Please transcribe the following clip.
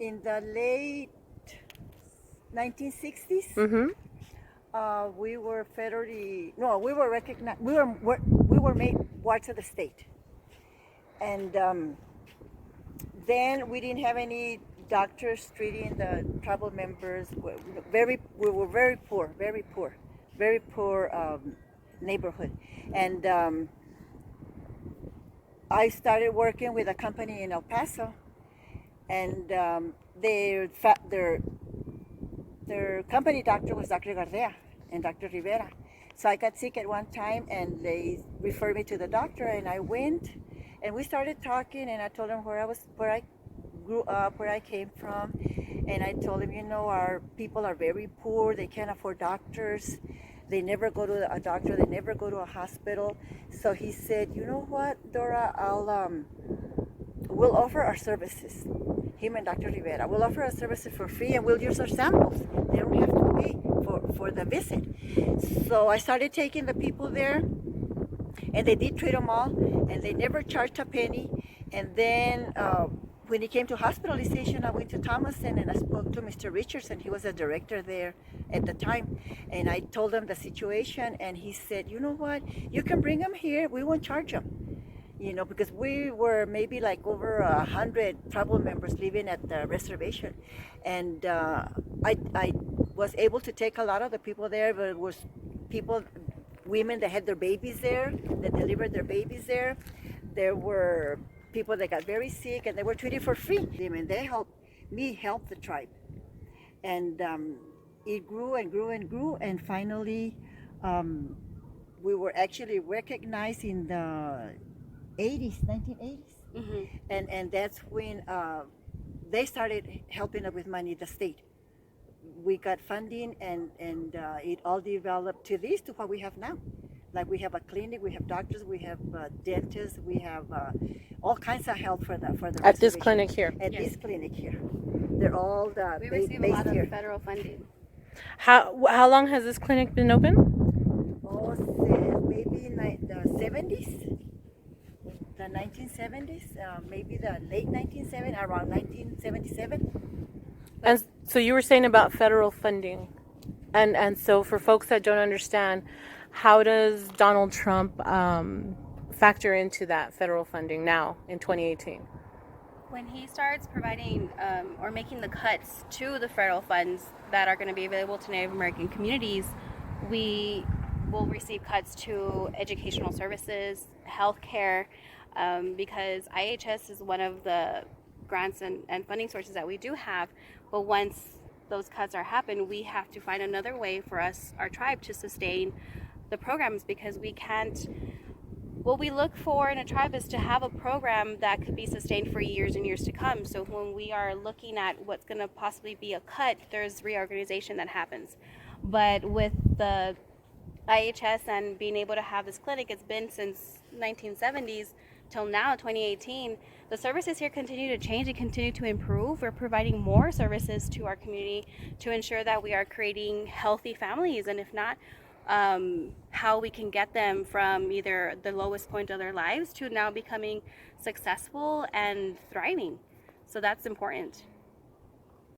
In the late 1960s, we were federally, no, we were recognized, we were made wards of the state. And then we didn't have any doctors treating the tribal members. We were very poor, very poor neighborhood. And I started working with a company in El Paso, and their company doctor was Dr. Gardea and Dr. Rivera. So I got sick at one time, and they referred me to the doctor, and I went, and we started talking, and I told him where I grew up, where I came from, and I told him, you know, our people are very poor, they can't afford doctors, they never go to a doctor, they never go to a hospital. So he said, you know what, Dora, we'll offer our services. Him and Dr. Rivera, we'll offer our services for free, and we'll use our samples. They don't have to pay for the visit. So I started taking the people there, and they did treat them all, and they never charged a penny. And then when it came to hospitalization, I went to Thomason, and I spoke to Mr. Richardson. He was a director there at the time, and I told him the situation, and he said, you know what, you can bring them here, we won't charge them. You know, because we were maybe like over 100 tribal members living at the reservation, and I was able to take a lot of the people there, but it was women that had their babies there, that delivered their babies there. There were people that got very sick, and they were treated for free. I mean, they helped me help the tribe, and it grew and grew and grew, and finally we were actually recognized in the 1980s, and that's when they started helping us with money, the state. We got funding, and it all developed to what we have now. Like, we have a clinic, we have doctors, we have dentists, we have all kinds of help for the At this reservation. clinic here. At this clinic here, they're all We receive a lot here. of federal funding. How long has this clinic been open? Oh, maybe in the 70s. The 1970s, maybe the late 1970s, around 1977. And so you were saying about federal funding, and so for folks that don't understand, how does Donald Trump factor into that federal funding now in 2018? When he starts providing or making the cuts to the federal funds that are going to be available to Native American communities, we will receive cuts to educational services, healthcare, because IHS is one of the grants and funding sources that we do have. But once those cuts are happened, we have to find another way for our tribe to sustain the programs, because we can't. What we look for in a tribe is to have a program that could be sustained for years and years to come. So when we are looking at what's going to possibly be a cut, there's reorganization that happens. But with the IHS and being able to have this clinic, it's been since 1970s till now, 2018. The services here continue to change and continue to improve. We're providing more services to our community to ensure that we are creating healthy families, and if not, how we can get them from either the lowest point of their lives to now becoming successful and thriving. So that's important.